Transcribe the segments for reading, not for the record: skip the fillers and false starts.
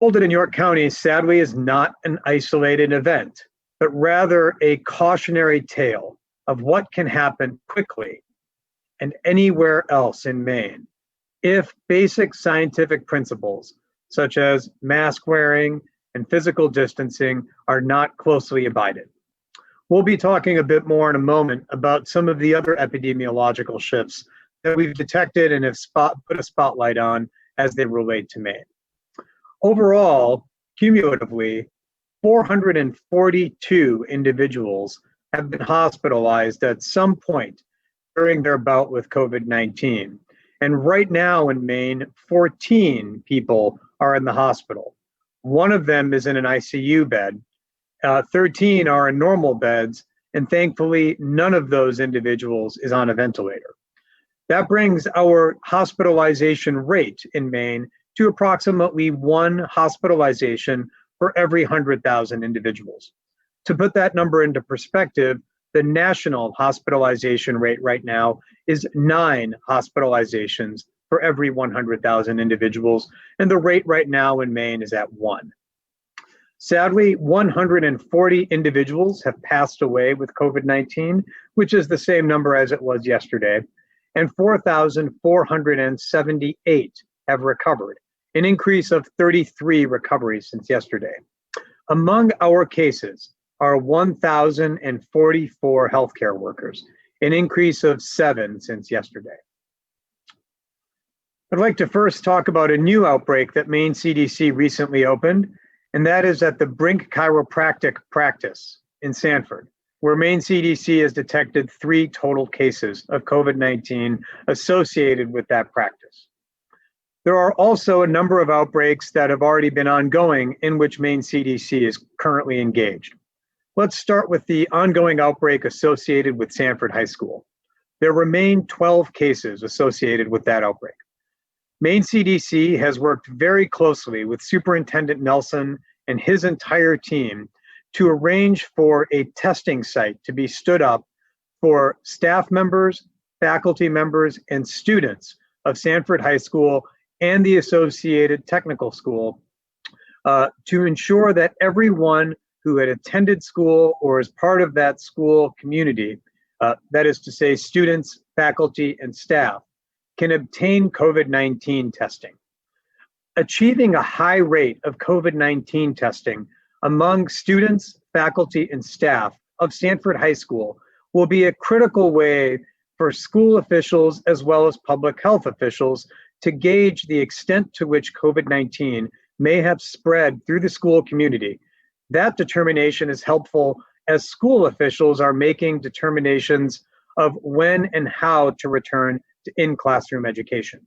Unfolded in York County, sadly, is not an isolated event, but rather a cautionary tale of what can happen quickly and anywhere else in Maine if basic scientific principles, such as mask wearing and physical distancing, are not closely abided. We'll be talking a bit more in a moment about some of the other epidemiological shifts that we've detected and have put a spotlight on as they relate to Maine. Overall, cumulatively, 442 individuals have been hospitalized at some point during their bout with COVID-19. And right now in Maine, 14 people are in the hospital. One of them is in an ICU bed. 13 are in normal beds, and thankfully, none of those individuals is on a ventilator. That brings our hospitalization rate in Maine to approximately 1 hospitalization for every 100,000 individuals. To put that number into perspective, the national hospitalization rate right now is 9 hospitalizations for every 100,000 individuals, and the rate right now in Maine is at 1. Sadly, 140 individuals have passed away with COVID-19, which is the same number as it was yesterday, and 4,478 have recovered, an increase of 33 recoveries since yesterday. Among our cases are 1,044 healthcare workers, an increase of 7 since yesterday. I'd like to first talk about a new outbreak that Maine CDC recently opened, and that is at the Brink Chiropractic Practice in Sanford, where Maine CDC has detected 3 total cases of COVID-19 associated with that practice. There are also a number of outbreaks that have already been ongoing in which Maine CDC is currently engaged. Let's start with the ongoing outbreak associated with Sanford High School. There remain 12 cases associated with that outbreak. Maine CDC has worked very closely with Superintendent Nelson and his entire team to arrange for a testing site to be stood up for staff members, faculty members, and students of Sanford High School and the associated technical school to ensure that everyone who had attended school or is part of that school community, that is to say students, faculty, and staff, can obtain COVID-19 testing. Achieving a high rate of COVID-19 testing among students, faculty, and staff of Sanford High School will be a critical way for school officials as well as public health officials to gauge the extent to which COVID-19 may have spread through the school community. That determination is helpful as school officials are making determinations of when and how to return to in-classroom education.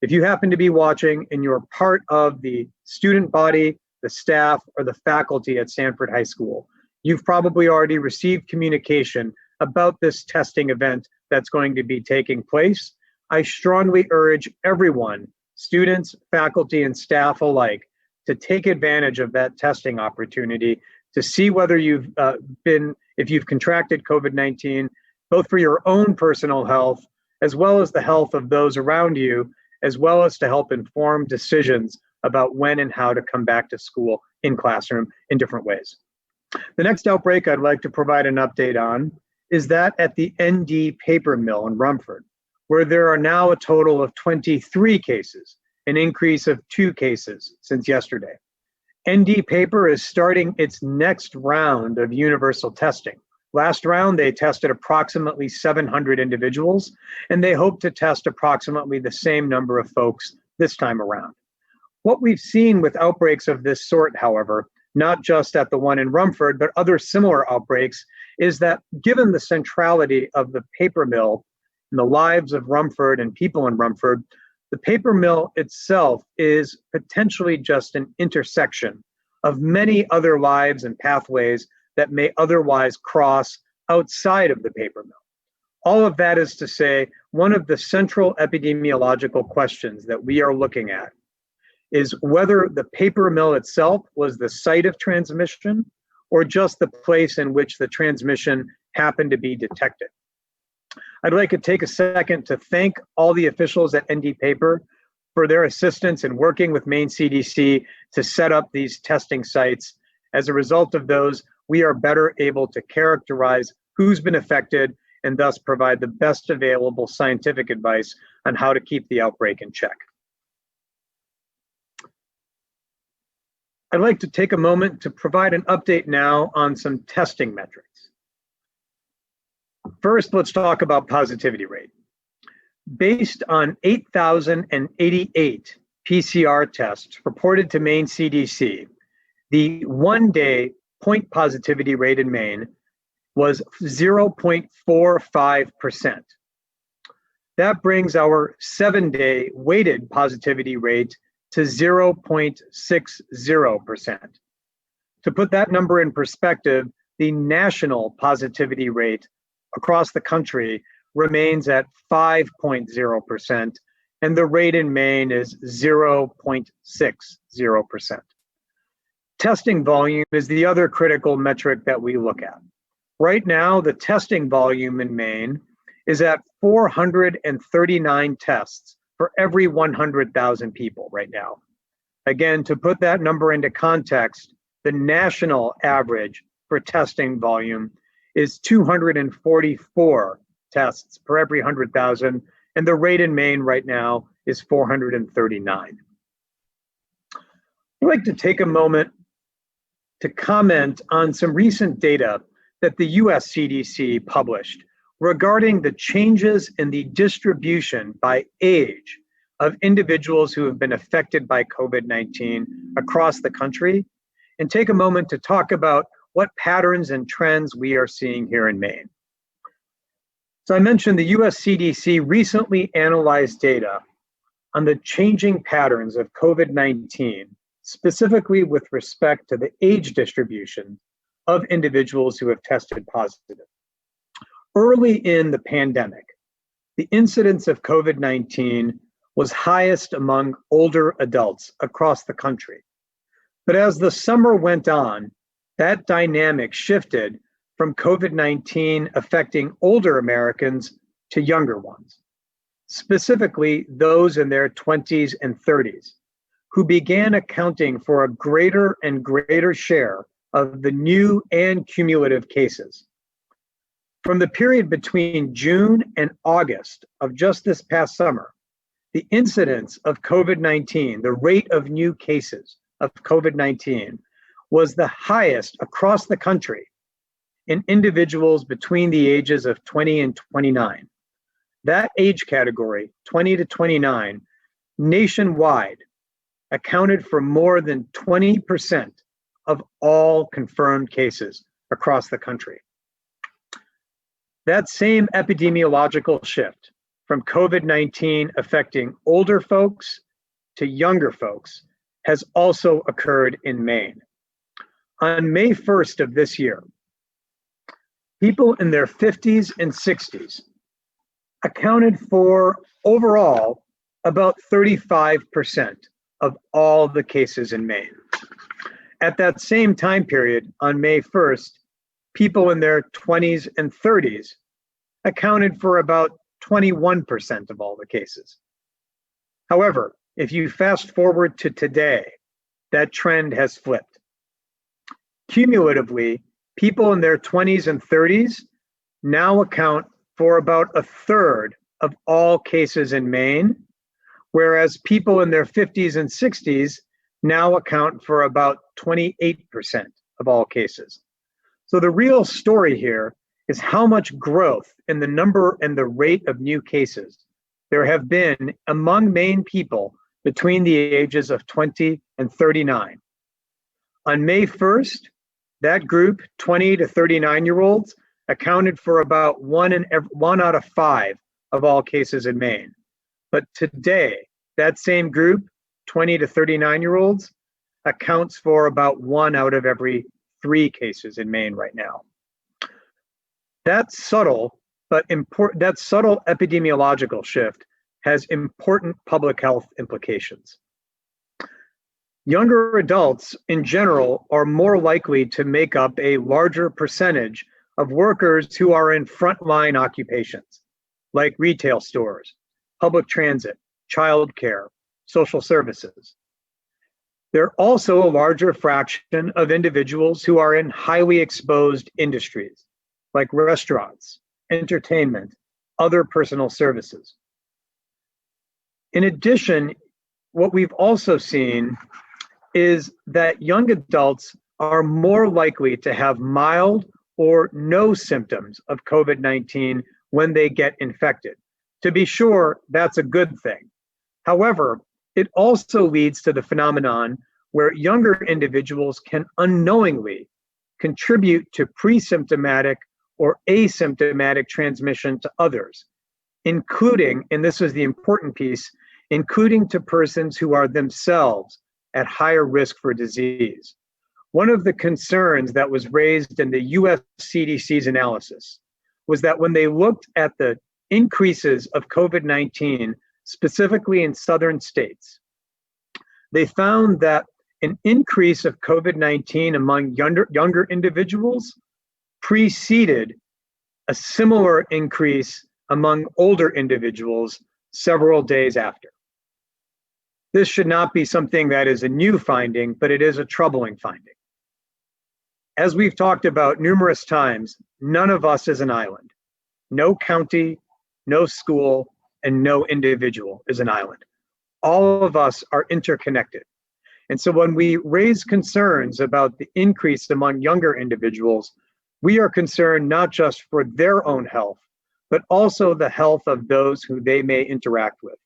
If you happen to be watching and you're part of the student body, the staff, or the faculty at Sanford High School, you've probably already received communication about this testing event that's going to be taking place. I strongly urge everyone, students, faculty, and staff alike, to take advantage of that testing opportunity to see whether if you've contracted COVID-19, both for your own personal health, as well as the health of those around you, as well as to help inform decisions about when and how to come back to school in classroom in different ways. The next outbreak I'd like to provide an update on is that at the ND paper mill in Rumford, where there are now a total of 23 cases, an increase of 2 cases since yesterday. ND paper is starting its next round of universal testing. Last round, they tested approximately 700 individuals, and they hope to test approximately the same number of folks this time around. What we've seen with outbreaks of this sort, however, not just at the one in Rumford, but other similar outbreaks, is that given the centrality of the paper mill in the lives of Rumford and people in Rumford, the paper mill itself is potentially just an intersection of many other lives and pathways that may otherwise cross outside of the paper mill. All of that is to say, one of the central epidemiological questions that we are looking at is whether the paper mill itself was the site of transmission or just the place in which the transmission happened to be detected. I'd like to take a second to thank all the officials at ND Paper for their assistance in working with Maine CDC to set up these testing sites. As a result of those, we are better able to characterize who's been affected and thus provide the best available scientific advice on how to keep the outbreak in check. I'd like to take a moment to provide an update now on some testing metrics. First, let's talk about positivity rate. Based on 8,088 PCR tests reported to Maine CDC, the one-day point positivity rate in Maine was 0.45%. That brings our 7-day weighted positivity rate to 0.60%. To put that number in perspective, the national positivity rate across the country remains at 5.0%, and the rate in Maine is 0.60%. Testing volume is the other critical metric that we look at. Right now, the testing volume in Maine is at 439 tests for every 100,000 people right now. Again, to put that number into context, the national average for testing volume is 244 tests per every 100,000, and the rate in Maine right now is 439. I'd like to take a moment to comment on some recent data that the US CDC published regarding the changes in the distribution by age of individuals who have been affected by COVID-19 across the country, and take a moment to talk about what patterns and trends we are seeing here in Maine. So I mentioned the US CDC recently analyzed data on the changing patterns of COVID-19, specifically with respect to the age distribution of individuals who have tested positive. Early in the pandemic, the incidence of COVID-19 was highest among older adults across the country. But as the summer went on, that dynamic shifted from COVID-19 affecting older Americans to younger ones, specifically those in their 20s and 30s, who began accounting for a greater and greater share of the new and cumulative cases. From the period between June and August of just this past summer, the incidence of COVID-19, the rate of new cases of COVID-19, was the highest across the country in individuals between the ages of 20 and 29. That age category, 20 to 29, nationwide accounted for more than 20% of all confirmed cases across the country. That same epidemiological shift from COVID-19 affecting older folks to younger folks has also occurred in Maine. On May 1st of this year, people in their 50s and 60s accounted for overall about 35% of all the cases in Maine. At that same time period, on May 1st, people in their 20s and 30s accounted for about 21% of all the cases. However, if you fast forward to today, that trend has flipped. Cumulatively, people in their 20s and 30s now account for about a third of all cases in Maine, whereas people in their 50s and 60s now account for about 28% of all cases. So the real story here is how much growth in the number and the rate of new cases there have been among Maine people between the ages of 20 and 39. On May 1st, that group, 20 to 39-year-olds, accounted for about one out of 5 of all cases in Maine. But today, that same group, 20 to 39-year-olds, accounts for about 1 out of every 3 cases in Maine right now. That subtle epidemiological shift has important public health implications. Younger adults in general are more likely to make up a larger percentage of workers who are in frontline occupations, like retail stores, public transit, childcare, social services. There are also a larger fraction of individuals who are in highly exposed industries, like restaurants, entertainment, other personal services. In addition, what we've also seen is that young adults are more likely to have mild or no symptoms of COVID-19 when they get infected. To be sure, that's a good thing. However, it also leads to the phenomenon where younger individuals can unknowingly contribute to pre-symptomatic or asymptomatic transmission to others, including, and this is the important piece, including to persons who are themselves at higher risk for disease. One of the concerns that was raised in the US CDC's analysis was that when they looked at the increases of COVID-19, specifically in southern states, they found that an increase of COVID-19 among younger individuals preceded a similar increase among older individuals several days after. This should not be something that is a new finding, but it is a troubling finding. As we've talked about numerous times, none of us is an island. No county, no school, and no individual is an island. All of us are interconnected. And so when we raise concerns about the increase among younger individuals, we are concerned not just for their own health, but also the health of those who they may interact with.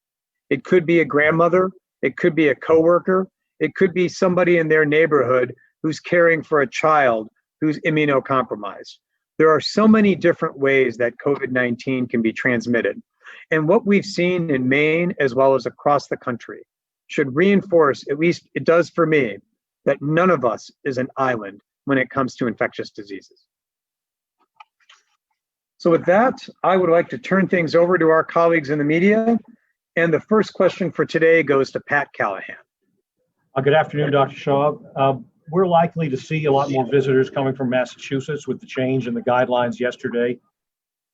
It could be a grandmother, it could be a coworker, it could be somebody in their neighborhood who's caring for a child who's immunocompromised. There are so many different ways that COVID-19 can be transmitted. And what we've seen in Maine, as well as across the country, should reinforce, at least it does for me, that none of us is an island when it comes to infectious diseases. So with that, I would like to turn things over to our colleagues in the media. And the first question for today goes to Pat Callahan. Good afternoon, Dr. Shah. We're likely to see a lot more visitors coming from Massachusetts with the change in the guidelines yesterday.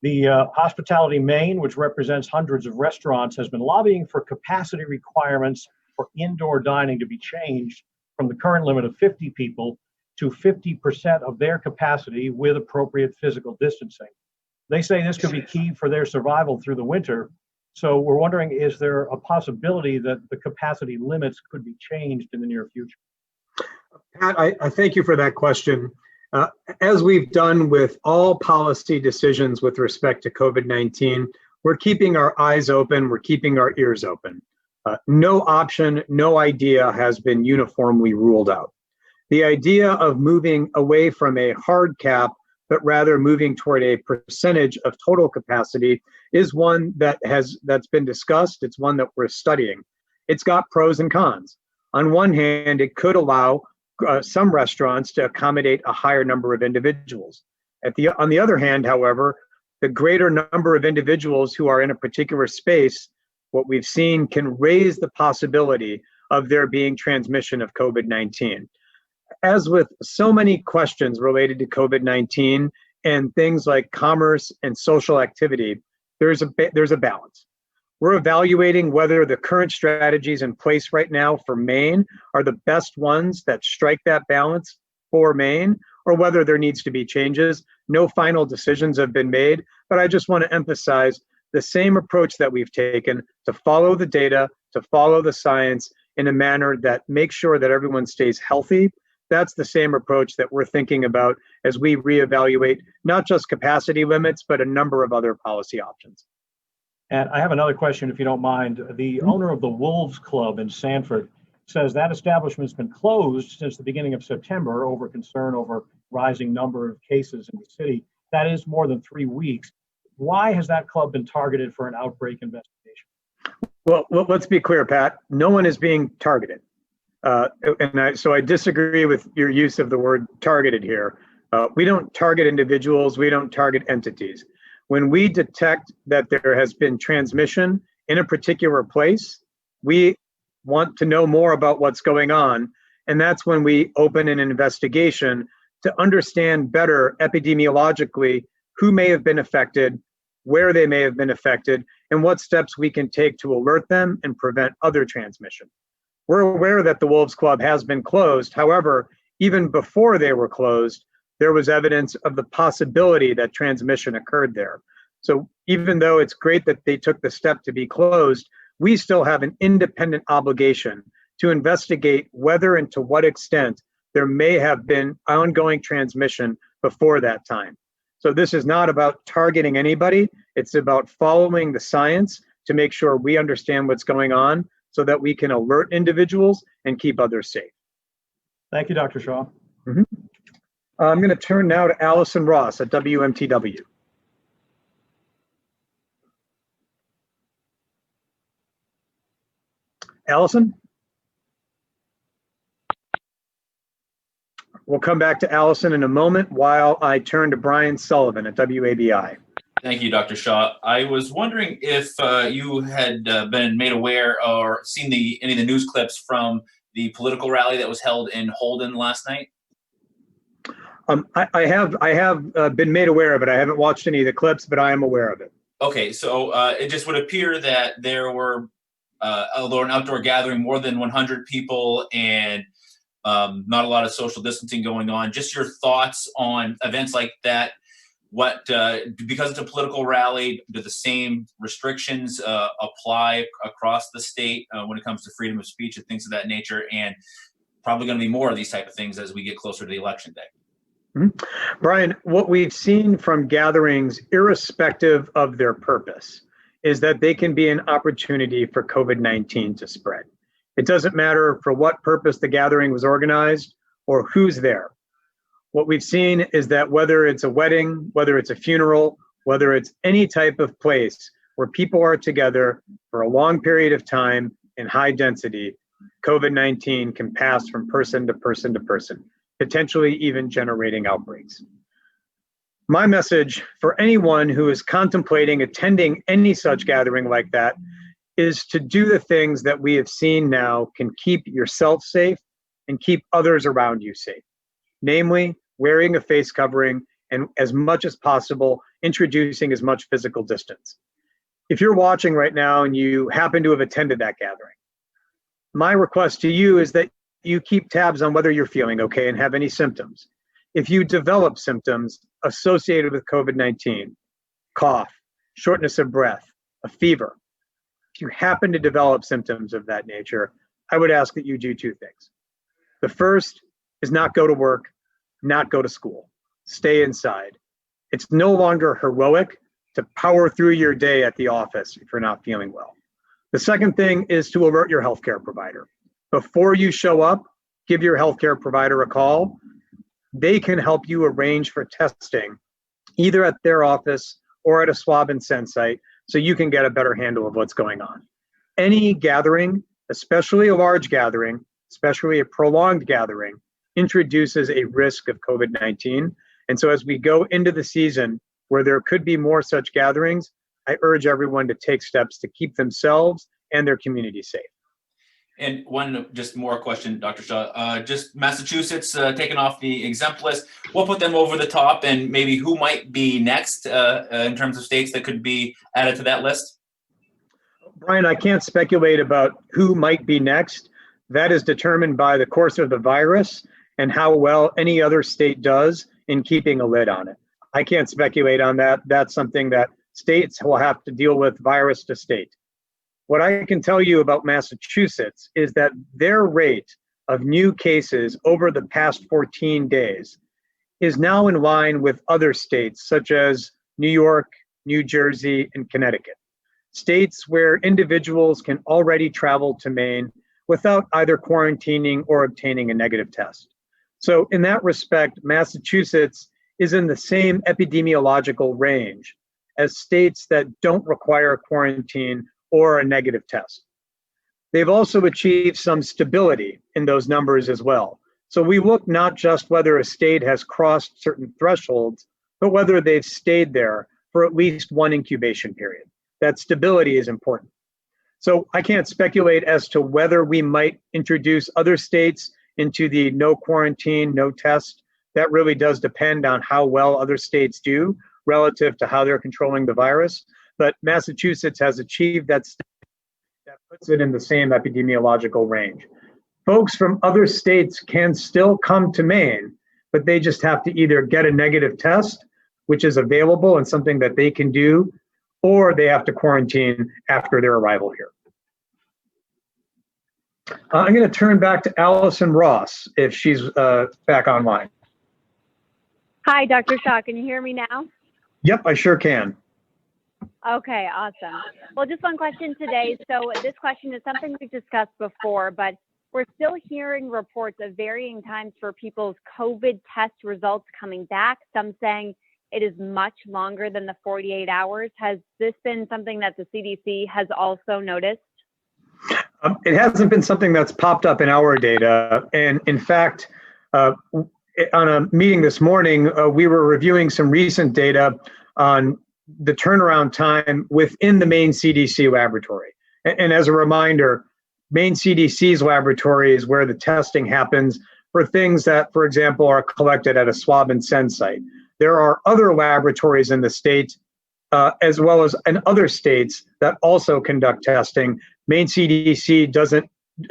The Hospitality Maine, which represents hundreds of restaurants, has been lobbying for capacity requirements for indoor dining to be changed from the current limit of 50 people to 50% of their capacity with appropriate physical distancing. They say this could be key for their survival through the winter. So we're wondering, is there a possibility that the capacity limits could be changed in the near future? Pat, I thank you for that question. As we've done with all policy decisions with respect to COVID-19, we're keeping our eyes open, we're keeping our ears open. No option, no idea has been uniformly ruled out. The idea of moving away from a hard cap, but rather moving toward a percentage of total capacity is one that's been discussed. It's one that we're studying. It's got pros and cons. On one hand, it could allow some restaurants to accommodate a higher number of individuals. On the other hand, however, the greater number of individuals who are in a particular space, what we've seen can raise the possibility of there being transmission of COVID-19. As with so many questions related to COVID-19 and things like commerce and social activity, there's a balance. We're evaluating whether the current strategies in place right now for Maine are the best ones that strike that balance for Maine, or whether there needs to be changes. No final decisions have been made, but I just want to emphasize the same approach that we've taken to follow the data, to follow the science in a manner that makes sure that everyone stays healthy. That's the same approach that we're thinking about as we reevaluate not just capacity limits, but a number of other policy options. And I have another question, if you don't mind. The owner of the Wolves Club in Sanford says that establishment's been closed since the beginning of September over concern over rising number of cases in the city. That is more than 3 weeks. Why has that club been targeted for an outbreak investigation? Well, let's be clear, Pat. No one is being targeted. So I disagree with your use of the word targeted here. We don't target individuals. We don't target entities. When we detect that there has been transmission in a particular place, we want to know more about what's going on. And that's when we open an investigation to understand better epidemiologically who may have been affected, where they may have been affected, and what steps we can take to alert them and prevent other transmission. We're aware that the Wolves Club has been closed. However, even before they were closed, there was evidence of the possibility that transmission occurred there. So even though it's great that they took the step to be closed, we still have an independent obligation to investigate whether and to what extent there may have been ongoing transmission before that time. So this is not about targeting anybody. It's about following the science to make sure we understand what's going on so that we can alert individuals and keep others safe. Thank you, Dr. Shah. I'm going to turn now to Allison Ross at WMTW. Allison? We'll come back to Allison in a moment while I turn to Brian Sullivan at WABI. Thank you, Dr. Shah. I was wondering if you had been made aware or seen any of the news clips from the political rally that was held in Holden last night. I have been made aware of it. I haven't watched any of the clips, but I am aware of it. Okay, so it just would appear that there were, although an outdoor gathering, more than 100 people and not a lot of social distancing going on. Just your thoughts on events like that. What, because it's a political rally, do the same restrictions apply across the state when it comes to freedom of speech and things of that nature? And probably going to be more of these type of things as we get closer to the election day. Brian, what we've seen from gatherings, irrespective of their purpose, is that they can be an opportunity for COVID-19 to spread. It doesn't matter for what purpose the gathering was organized or who's there. What we've seen is that whether it's a wedding, whether it's a funeral, whether it's any type of place where people are together for a long period of time in high density, COVID-19 can pass from person to person to person, potentially even generating outbreaks. My message for anyone who is contemplating attending any such gathering like that is to do the things that we have seen now can keep yourself safe and keep others around you safe. Namely, wearing a face covering and, as much as possible, introducing as much physical distance. If you're watching right now and you happen to have attended that gathering, my request to you is that you keep tabs on whether you're feeling okay and have any symptoms. If you develop symptoms associated with COVID-19, cough, shortness of breath, a fever, if you happen to develop symptoms of that nature, I would ask that you do two things. The first is not go to work, not go to school, stay inside. It's no longer heroic to power through your day at the office if you're not feeling well. The second thing is to alert your healthcare provider. Before you show up, give your healthcare provider a call. They can help you arrange for testing, either at their office or at a swab and send site, so you can get a better handle of what's going on. Any gathering, especially a large gathering, especially a prolonged gathering, introduces a risk of COVID-19. And so as we go into the season where there could be more such gatherings, I urge everyone to take steps to keep themselves and their community safe. And one just more question, Dr. Shah, just Massachusetts taken off the exempt list. What put them over the top, and maybe who might be next in terms of states that could be added to that list? Brian, I can't speculate about who might be next. That is determined by the course of the virus and how well any other state does in keeping a lid on it. I can't speculate on that. That's something that states will have to deal with virus to state. What I can tell you about Massachusetts is that their rate of new cases over the past 14 days is now in line with other states such as New York, New Jersey, and Connecticut. States where individuals can already travel to Maine without either quarantining or obtaining a negative test. So in that respect, Massachusetts is in the same epidemiological range as states that don't require quarantine or a negative test. They've also achieved some stability in those numbers as well. So we look not just whether a state has crossed certain thresholds, but whether they've stayed there for at least one incubation period. That stability is important. So I can't speculate as to whether we might introduce other states into the no quarantine, no test. That really does depend on how well other states do relative to how they're controlling the virus. But Massachusetts has achieved that puts it in the same epidemiological range. Folks from other states can still come to Maine, but they just have to either get a negative test, which is available and something that they can do, or they have to quarantine after their arrival here. I'm going to turn back to Allison Ross if she's back online. Hi, Dr. Shah. Can you hear me now? Yep, I sure can. Okay, awesome. Well, just one question today. So this question is something we've discussed before, but we're still hearing reports of varying times for people's COVID test results coming back. Some saying it is much longer than the 48 hours. Has this been something that the CDC has also noticed? It hasn't been something that's popped up in our data. And in fact, on a meeting this morning, we were reviewing some recent data on the turnaround time within the Maine CDC laboratory. And as a reminder, Maine CDC's laboratory is where the testing happens for things that, for example, are collected at a swab and send site. There are other laboratories in the state, as well as in other states, that also conduct testing. Maine CDC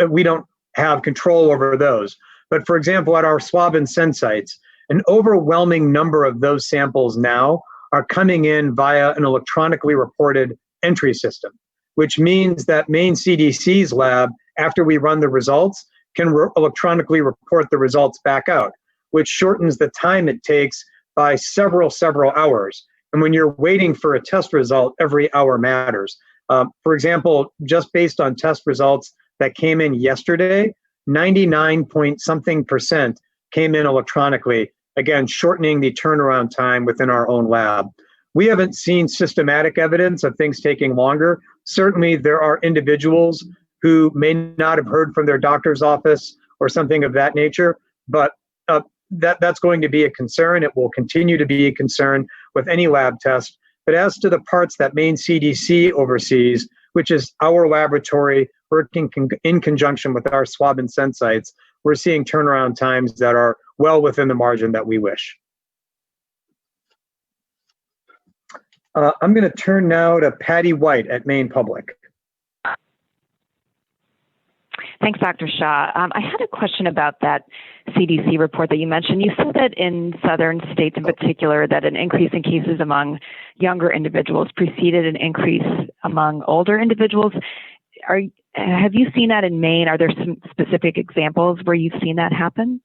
we don't have control over those. But for example, at our swab and send sites, an overwhelming number of those samples now are coming in via an electronically reported entry system, which means that Maine CDC's lab, after we run the results, can electronically report the results back out, which shortens the time it takes by several hours. And when you're waiting for a test result, every hour matters. For example, just based on test results that came in yesterday, 99-point-something% came in electronically, again, shortening the turnaround time within our own lab. We haven't seen systematic evidence of things taking longer. Certainly, there are individuals who may not have heard from their doctor's office or something of that nature, but that's going to be a concern. It will continue to be a concern with any lab test. But as to the parts that Maine CDC oversees, which is our laboratory working in conjunction with our swab and send sites, we're seeing turnaround times that are well within the margin that we wish. I'm going to turn now to Patty White at Maine Public. Thanks, Dr. Shah. I had a question about that CDC report that you mentioned. You said that in southern states in particular, that an increase in cases among younger individuals preceded an increase among older individuals. Have you seen that in Maine? Are there some specific examples where you've seen that happen?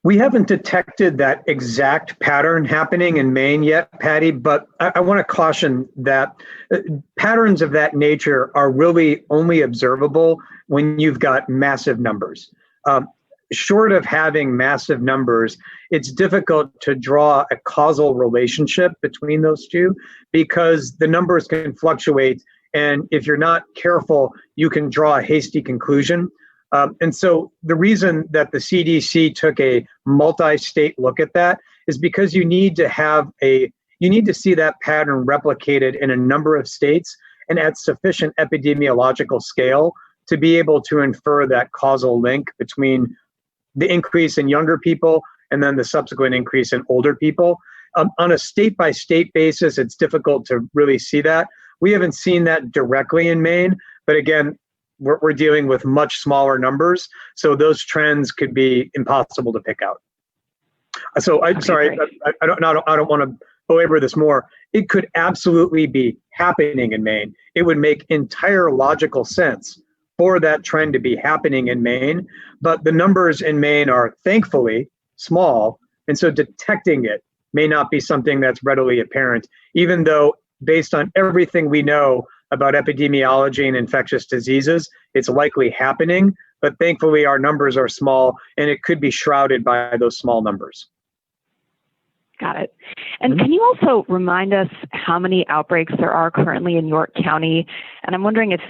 We haven't detected that exact pattern happening in Maine yet, Patty, but I want to caution that patterns of that nature are really only observable when you've got massive numbers. Short of having massive numbers, it's difficult to draw a causal relationship between those two because the numbers can fluctuate, and if you're not careful, you can draw a hasty conclusion. And so the reason that the CDC took a multi-state look at that is because you need to see that pattern replicated in a number of states and at sufficient epidemiological scale to be able to infer that causal link between the increase in younger people and then the subsequent increase in older people. On a state-by-state basis, it's difficult to really see that. We haven't seen that directly in Maine, but again, we're dealing with much smaller numbers, so those trends could be impossible to pick out. So I'm sorry, I don't want to belabor this more. It could absolutely be happening in Maine. It would make entire logical sense for that trend to be happening in Maine, but the numbers in Maine are thankfully small, and so detecting it may not be something that's readily apparent, even though based on everything we know about epidemiology and infectious diseases, it's likely happening, but thankfully our numbers are small and it could be shrouded by those small numbers. Got it. And can you also remind us how many outbreaks there are currently in York County? And I'm wondering if,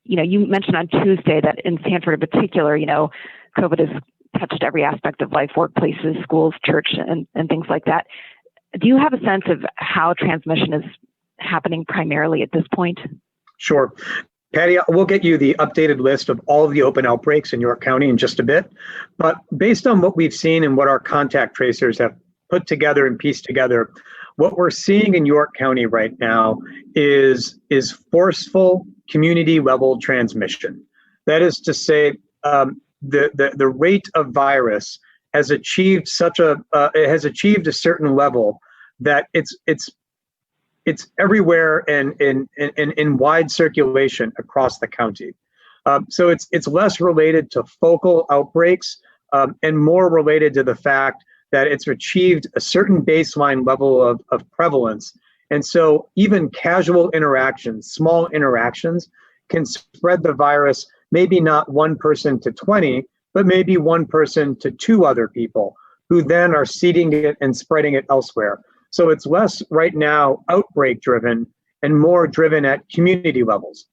you mentioned on Tuesday that in Sanford in particular, COVID has touched every aspect of life, workplaces, schools, church, and things like that. Do you have a sense of how transmission is happening primarily at this point? Sure. Patty, we'll get you the updated list of all of the open outbreaks in York County in just a bit. But based on what we've seen and what our contact tracers have put together and pieced together, what we're seeing in York County right now is forceful community level transmission. That is to say, the rate of virus has achieved a certain level that it's everywhere and in wide circulation across the county. So it's less related to focal outbreaks and more related to the fact that it's achieved a certain baseline level of prevalence. And so even casual interactions, small interactions, can spread the virus, maybe not one person to 20, but maybe one person to 2 other people who then are seeding it and spreading it elsewhere. So it's less right now outbreak driven and more driven at community levels.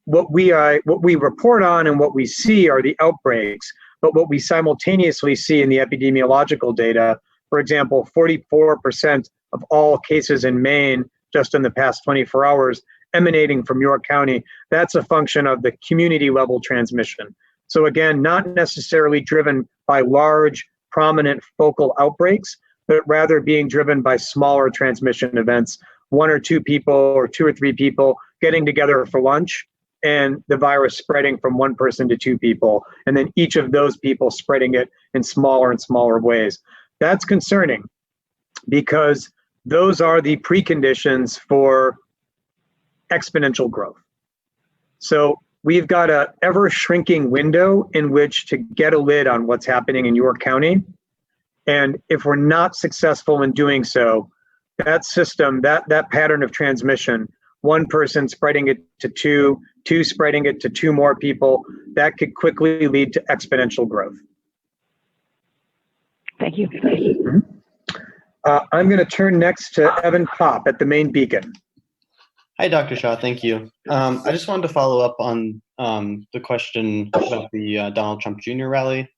What we report on and what we see are the outbreaks, but what we simultaneously see in the epidemiological data, for example, 44% of all cases in Maine just in the past 24 hours emanating from York County, that's a function of the community level transmission. So again, not necessarily driven by large, prominent focal outbreaks, but rather being driven by smaller transmission events, 1 or 2 people or 2 or 3 people getting together for lunch and the virus spreading from 1 person to 2 people, and then each of those people spreading it in smaller and smaller ways. That's concerning because those are the preconditions for exponential growth. So we've got an ever shrinking window in which to get a lid on what's happening in York County. And if we're not successful in doing so, that system, that pattern of transmission, 1 person spreading it to 2, 2 spreading it to 2 more people, that could quickly lead to exponential growth. Thank you. I'm going to turn next to Evan Popp at the Maine Beacon. Hi, Dr. Shah. Thank you. I just wanted to follow up on the question about the Donald Trump Jr. rally.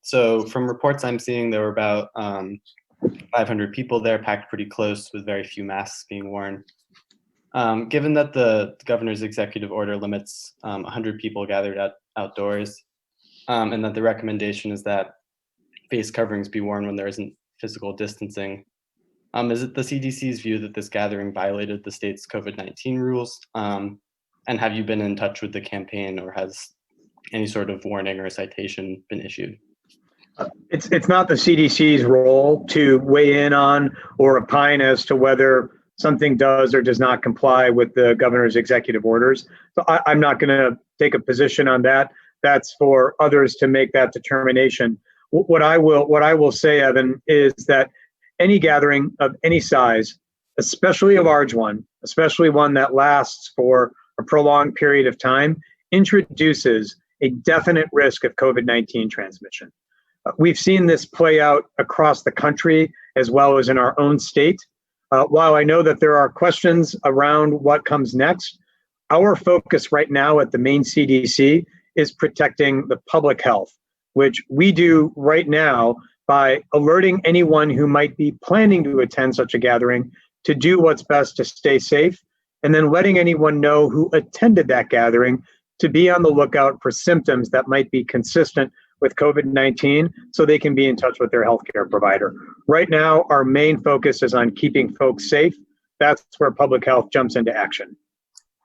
So from reports I'm seeing, there were about 500 people there, packed pretty close with very few masks being worn. Given that the governor's executive order limits 100 people gathered outdoors, and that the recommendation is that face coverings be worn when there isn't physical distancing, is it the CDC's view that this gathering violated the state's COVID-19 rules? And have you been in touch with the campaign, or has any sort of warning or citation been issued? It's not the CDC's role to weigh in on or opine as to whether something does or does not comply with the governor's executive orders. So I'm not going to take a position on that. That's for others to make that determination. What I will say, Evan, is that any gathering of any size, especially a large one, especially one that lasts for a prolonged period of time, introduces a definite risk of COVID-19 transmission. We've seen this play out across the country as well as in our own state. While I know that there are questions around what comes next, our focus right now at the Maine CDC is protecting the public health, which we do right now by alerting anyone who might be planning to attend such a gathering to do what's best to stay safe, and then letting anyone know who attended that gathering to be on the lookout for symptoms that might be consistent with COVID-19 so they can be in touch with their healthcare provider. Right now, our main focus is on keeping folks safe. That's where public health jumps into action.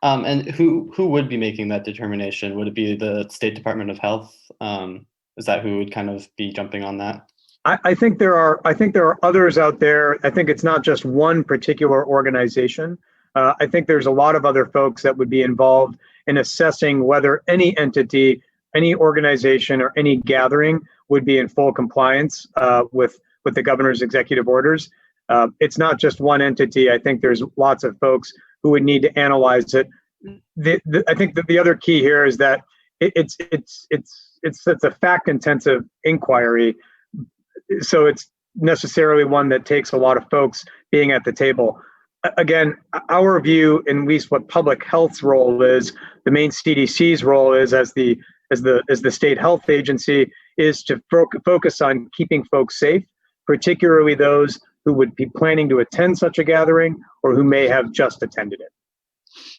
And who would be making that determination? Would it be the State Department of Health? Is that who would kind of be jumping on that? I think there are others out there. I think it's not just one particular organization. I think there's a lot of other folks that would be involved in assessing whether any entity, any organization, or any gathering would be in full compliance with the governor's executive orders. It's not just one entity. I think there's lots of folks who would need to analyze it. I think that the other key here is that it's a fact-intensive inquiry, so it's necessarily one that takes a lot of folks being at the table. Again, our view, and at least what public health's role is, the Maine CDC's role is as the state health agency, is to focus on keeping folks safe, particularly those who would be planning to attend such a gathering or who may have just attended it.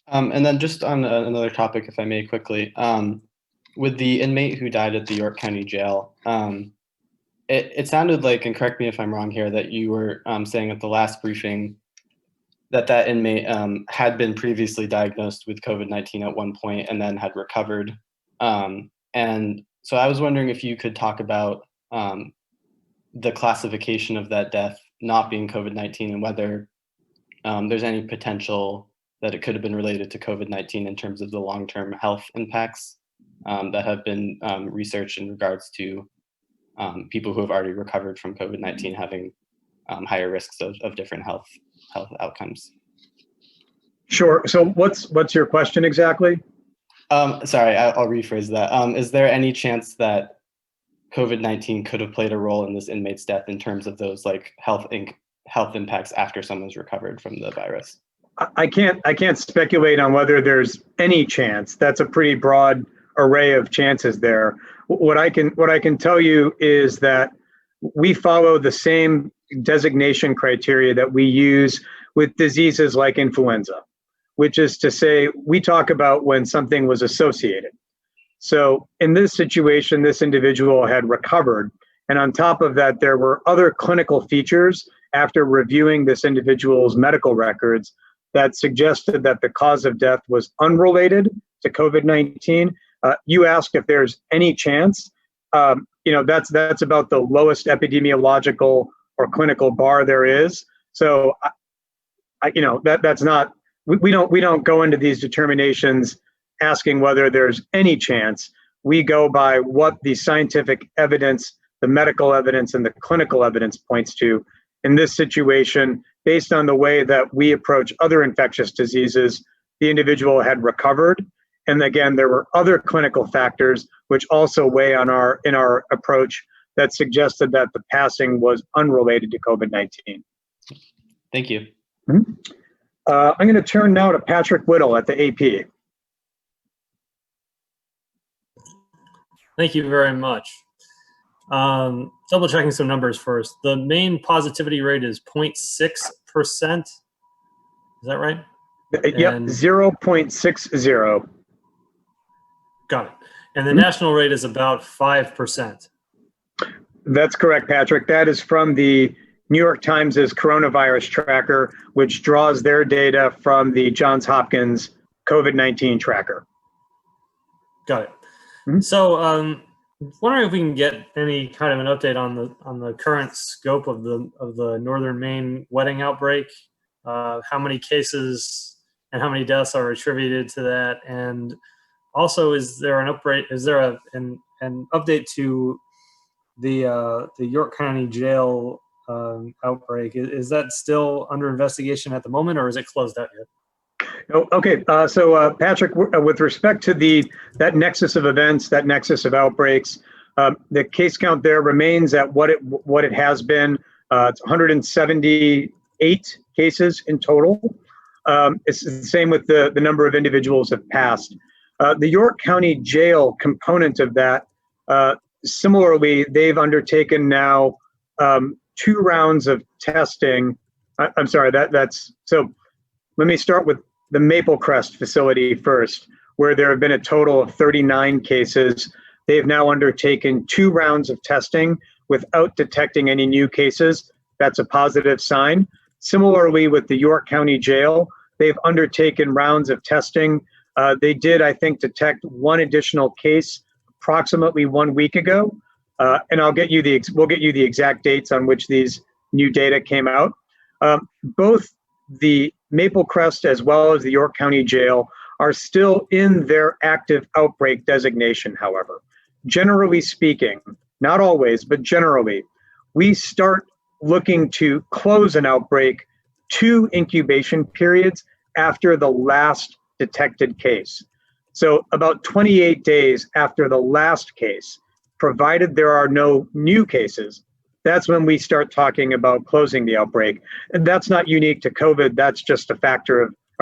And then just on another topic, if I may quickly, with the inmate who died at the York County Jail, it sounded like, and correct me if I'm wrong here, that you were saying at the last briefing that that inmate had been previously diagnosed with COVID-19 at one point and then had recovered. And so I was wondering if you could talk about the classification of that death not being COVID-19 and whether there's any potential that it could have been related to COVID-19 in terms of the long-term health impacts that have been researched in regards to people who have already recovered from COVID-19 having higher risks of different health outcomes. Sure. So what's your question exactly? Sorry, I'll rephrase that. Is there any chance that COVID-19 could have played a role in this inmate's death in terms of those like health impacts after someone's recovered from the virus? I can't speculate on whether there's any chance. That's a pretty broad array of chances there. What I can tell you is that we follow the same designation criteria that we use with diseases like influenza, which is to say we talk about when something was associated. So in this situation, this individual had recovered, and on top of that, there were other clinical features after reviewing this individual's medical records that suggested that the cause of death was unrelated to COVID-19. You asked if there's any chance. That's about the lowest epidemiological or clinical bar there is. So, that's not. We don't go into these determinations asking whether there's any chance. We go by what the scientific evidence, the medical evidence, and the clinical evidence points to. In this situation, based on the way that we approach other infectious diseases, the individual had recovered. And again, there were other clinical factors which also weigh in our approach that suggested that the passing was unrelated to COVID-19. Thank you. Mm-hmm. I'm going to turn now to Patrick Whittle at the AP. Thank you very much. Double checking some numbers first. The Maine positivity rate is 0.6%. Is that right? Yep, 0.60. Got it. And the national rate is about 5%. That's correct, Patrick. That is from the New York Times' coronavirus tracker, which draws their data from the Johns Hopkins COVID-19 tracker. Got it. Mm-hmm. So, wondering if we can get any kind of an update on the current scope of the Northern Maine wedding outbreak. How many cases and how many deaths are attributed to that, and also is there an update to the York County Jail outbreak? Is that still under investigation at the moment, or is it closed out yet? Oh, okay, so Patrick, with respect to that nexus of events, that nexus of outbreaks, the case count there remains at what it has been. It's 178 cases in total. It's the same with the number of individuals have passed. The York County Jail component of that, similarly, they've undertaken now 2 rounds of testing. I'm sorry, so let me start with the Maple Crest facility first, where there have been a total of 39 cases. They've now undertaken 2 rounds of testing without detecting any new cases. That's a positive sign. Similarly, with the York County Jail, they've undertaken rounds of testing. They did, I think, detect 1 additional case approximately 1 week ago. And we'll get you the exact dates on which these new data came out. Both the Maple Crest as well as the York County Jail are still in their active outbreak designation, however. Generally speaking, not always, but generally, we start looking to close an outbreak 2 incubation periods after the last detected case. So about 28 days after the last case, provided there are no new cases, that's when we start talking about closing the outbreak. And that's not unique to COVID. That's just a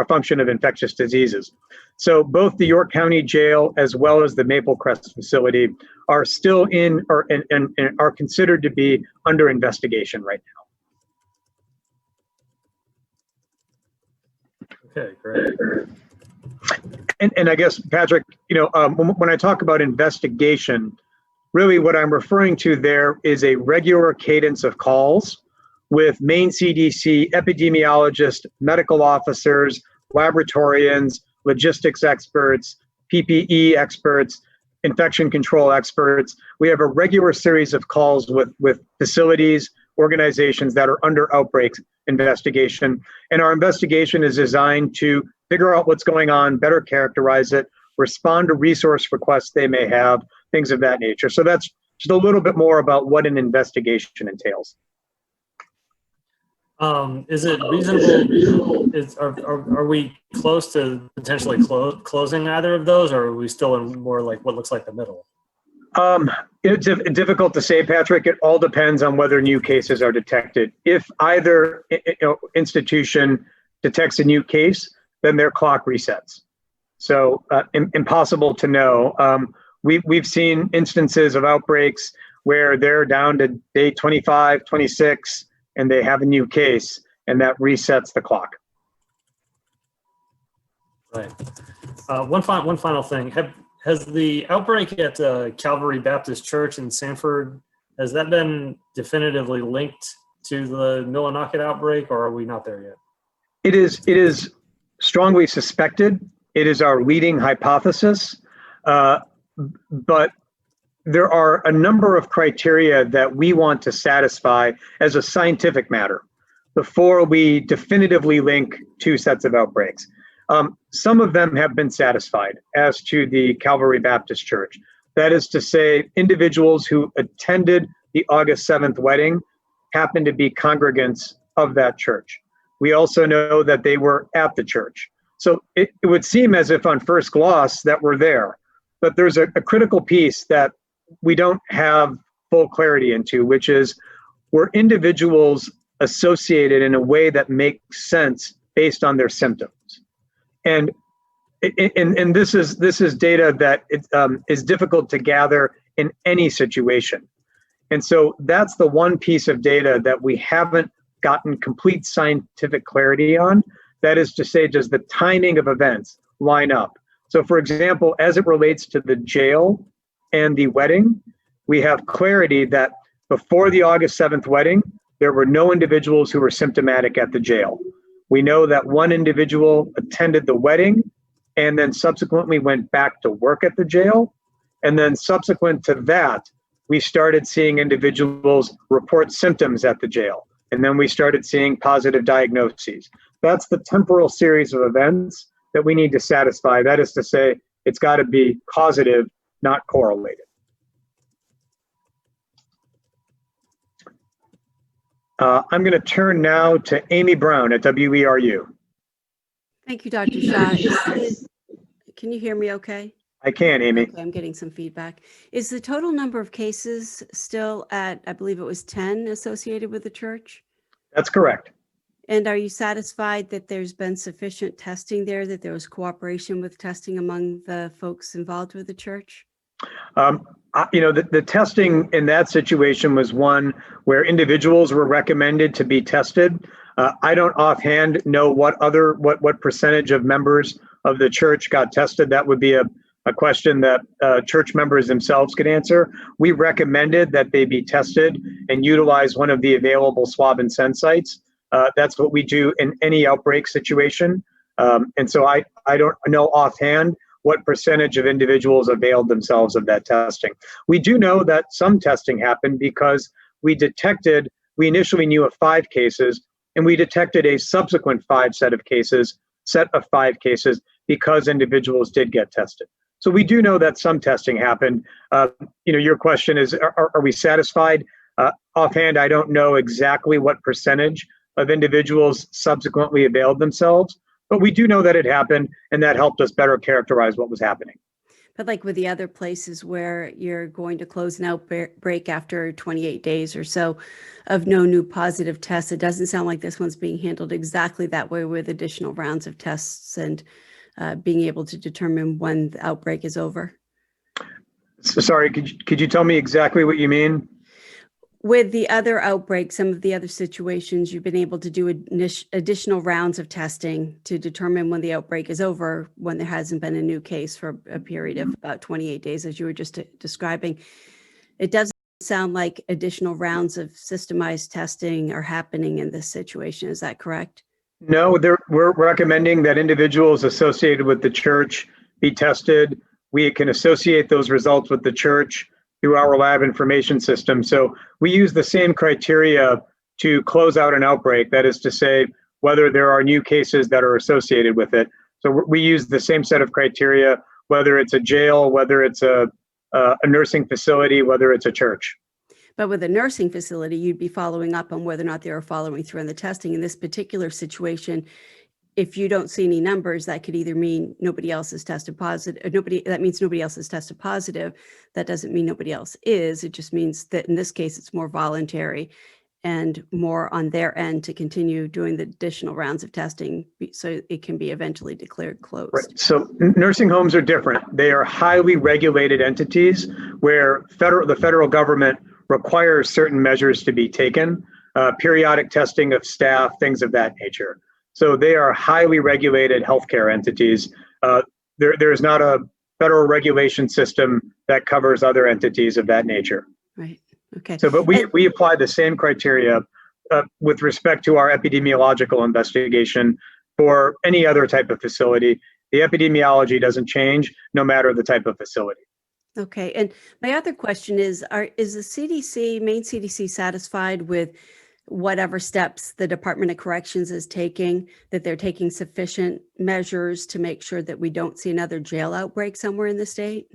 function of infectious diseases. So both the York County Jail as well as the Maple Crest facility are still in and are considered to be under investigation right now. Okay, great. And I guess, Patrick, when I talk about investigation, really what I'm referring to there is a regular cadence of calls with Maine CDC epidemiologists, medical officers, laboratorians, logistics experts, PPE experts, infection control experts. We have a regular series of calls with facilities, organizations that are under outbreaks investigation. And our investigation is designed to figure out what's going on, better characterize it, respond to resource requests they may have, things of that nature. So that's just a little bit more about what an investigation entails. Is it reasonable? Are we close to potentially closing either of those, or are we still in more like what looks like the middle? It's difficult to say, Patrick. It all depends on whether new cases are detected. If either institution detects a new case, then their clock resets. So impossible to know. We've seen instances of outbreaks where they're down to day 25, 26, and they have a new case, and that resets the clock. Right. One final thing. Has the outbreak at Calvary Baptist Church in Sanford, has that been definitively linked to the Millinocket outbreak, or are we not there yet? It is strongly suspected. It is our leading hypothesis, but there are a number of criteria that we want to satisfy as a scientific matter before we definitively link two sets of outbreaks. Some of them have been satisfied as to the Calvary Baptist Church. That is to say, individuals who attended the August 7th wedding happened to be congregants of that church. We also know that they were at the church. So it would seem as if on first gloss that we're there, but there's a critical piece that we don't have full clarity into, which is, were individuals associated in a way that makes sense based on their symptoms? And this is data that is difficult to gather in any situation. And so that's the one piece of data that we haven't gotten complete scientific clarity on. That is to say, does the timing of events line up? So for example, as it relates to the jail and the wedding, we have clarity that before the August 7th wedding, there were no individuals who were symptomatic at the jail. We know that one individual attended the wedding and then subsequently went back to work at the jail. And then subsequent to that, we started seeing individuals report symptoms at the jail. And then we started seeing positive diagnoses. That's the temporal series of events that we need to satisfy. That is to say, it's got to be causative, not correlated. I'm going to turn now to Amy Brown at WERU. Thank you, Dr. Shah. Can you hear me okay? I can, Amy. Okay, I'm getting some feedback. Is the total number of cases still at, I believe it was 10 associated with the church? That's correct. And are you satisfied that there's been sufficient testing there, that there was cooperation with testing among the folks involved with the church? The testing in that situation was one where individuals were recommended to be tested. I don't offhand know what percentage of members of the church got tested. That would be a question that church members themselves could answer. We recommended that they be tested and utilize one of the available swab and send sites. That's what we do in any outbreak situation. And so I don't know offhand what percentage of individuals availed themselves of that testing. We do know that some testing happened because we initially knew of 5 cases, and we detected a subsequent set of 5 cases because individuals did get tested. So we do know that some testing happened. Your question is, are we satisfied? Offhand, I don't know exactly what percentage of individuals subsequently availed themselves, but we do know that it happened, and that helped us better characterize what was happening. But like with the other places where you're going to close an outbreak after 28 days or so of no new positive tests, it doesn't sound like this one's being handled exactly that way, with additional rounds of tests and being able to determine when the outbreak is over. So, sorry, could you tell me exactly what you mean? With the other outbreaks, some of the other situations, you've been able to do additional rounds of testing to determine when the outbreak is over, when there hasn't been a new case for a period of about 28 days, as you were just describing. it doesn't sound like additional rounds of systemized testing are happening in this situation. Is that correct? No, we're recommending that individuals associated with the church be tested. We can associate those results with the church through our lab information system. So we use the same criteria to close out an outbreak. That is to say, whether there are new cases that are associated with it. So we use the same set of criteria, whether it's a jail, whether it's a nursing facility, whether it's a church. But with a nursing facility, you'd be following up on whether or not they are following through on the testing. In this particular situation, if you don't see any numbers, that could either mean nobody else is tested positive. That means nobody else is tested positive. That doesn't mean nobody else is. It just means that in this case, it's more voluntary and more on their end to continue doing the additional rounds of testing so it can be eventually declared closed. Right. So nursing homes are different. They are highly regulated entities where the federal government requires certain measures to be taken, periodic testing of staff, things of that nature. So they are highly regulated healthcare entities. There is not a federal regulation system that covers other entities of that nature. Right. Okay. So, but we apply the same criteria with respect to our epidemiological investigation for any other type of facility. The epidemiology doesn't change no matter the type of facility. Okay. And my other question is the CDC, Maine CDC, satisfied with whatever steps the Department of Corrections is taking, that they're taking sufficient measures to make sure that we don't see another jail outbreak somewhere in the state?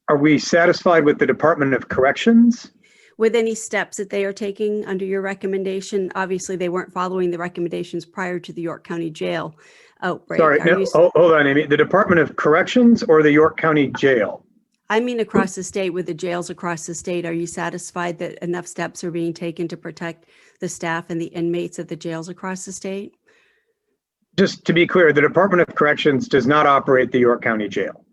Are we satisfied with the Department of Corrections? With any steps that they are taking under your recommendation? Obviously, they weren't following the recommendations prior to the York County Jail outbreak. Sorry, no, hold on, Amy. The Department of Corrections or the York County Jail? I mean, across the state, with the jails across the state, are you satisfied that enough steps are being taken to protect the staff and the inmates at the jails across the state? Just to be clear, the Department of Corrections does not operate the York County Jail.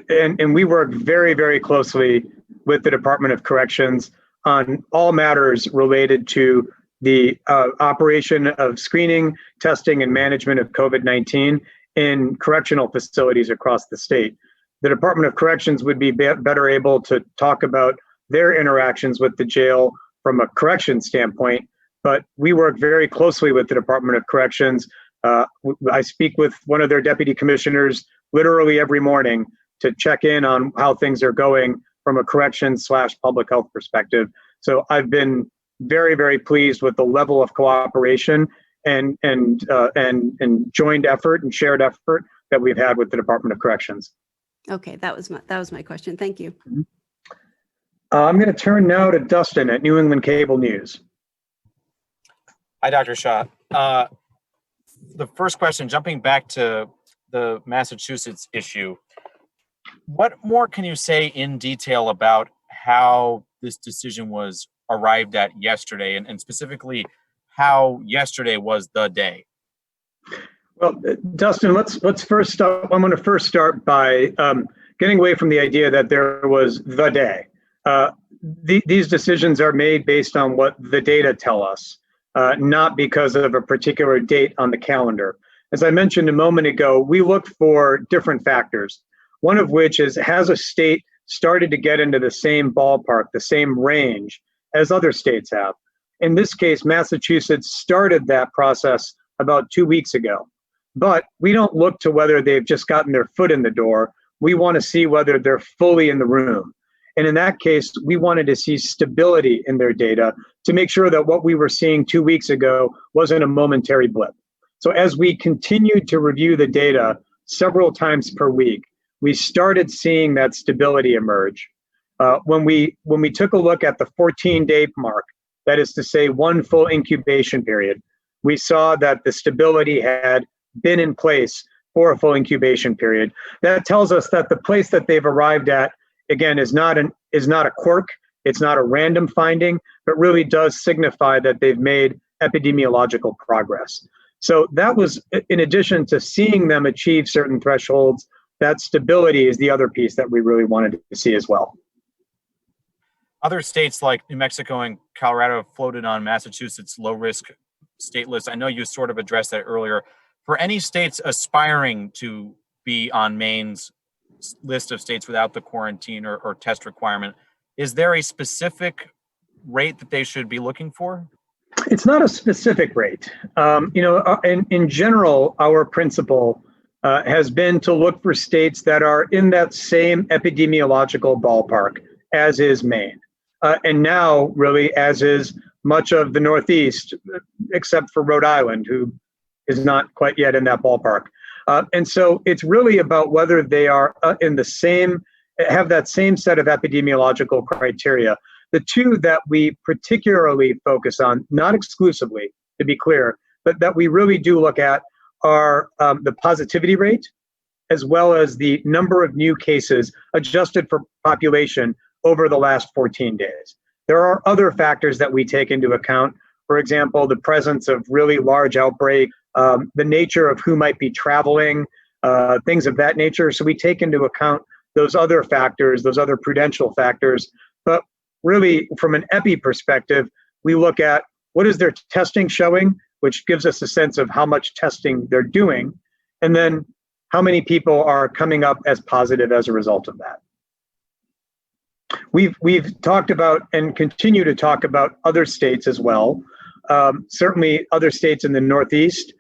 And we work very, very closely with the Department of Corrections on all matters related to the operation of screening, testing, and management of COVID-19 in correctional facilities across the state. The Department of Corrections would be better able to talk about their interactions with the jail from a correction standpoint, but we work very closely with the Department of Corrections. I speak with one of their deputy commissioners literally every morning to check in on how things are going from a correction/public health perspective. So I've been very, very pleased with the level of cooperation and joint effort and shared effort that we've had with the Department of Corrections. Okay, that was my question. Thank you. I'm going to turn now to Dustin at New England Cable News. Hi, Dr. Shah. The first question, jumping back to the Massachusetts issue, what more can you say in detail about how this decision was arrived at yesterday, and specifically how yesterday was the day? Well, Dustin, let's first start. I'm going to first start by getting away from the idea that there was the day. These decisions are made based on what the data tell us, not because of a particular date on the calendar. As I mentioned a moment ago, we look for different factors, one of which is, has a state started to get into the same ballpark, the same range as other states have? In this case, Massachusetts started that process about 2 weeks ago. But we don't look to whether they've just gotten their foot in the door. We want to see whether they're fully in the room. And in that case, we wanted to see stability in their data to make sure that what we were seeing 2 weeks ago wasn't a momentary blip. So as we continued to review the data several times per week, we started seeing that stability emerge. When we took a look at the 14-day mark, that is to say one full incubation period, we saw that the stability had been in place for a full incubation period. That tells us that the place that they've arrived at, again, is not a quirk, it's not a random finding, but really does signify that they've made epidemiological progress. So that was, in addition to seeing them achieve certain thresholds, that stability is the other piece that we really wanted to see as well. Other states like New Mexico and Colorado floated on Massachusetts' low-risk state list. I know you sort of addressed that earlier. For any states aspiring to be on Maine's list of states without the quarantine or test requirement, is there a specific rate that they should be looking for? It's not a specific rate. In general, our principle has been to look for states that are in that same epidemiological ballpark as is Maine. And now, really, as is much of the Northeast, except for Rhode Island, who is not quite yet in that ballpark. And so it's really about whether they are in the same, have that same set of epidemiological criteria. The two that we particularly focus on, not exclusively, to be clear, but that we really do look at are the positivity rate, as well as the number of new cases adjusted for population over the last 14 days. There are other factors that we take into account. For example, the presence of really large outbreak, the nature of who might be traveling, things of that nature. So we take into account those other factors, those other prudential factors. But really, from an epi perspective, we look at what is their testing showing, which gives us a sense of how much testing they're doing, and then how many people are coming up as positive as a result of that. We've talked about and continue to talk about other states as well. Certainly other states in the Northeast.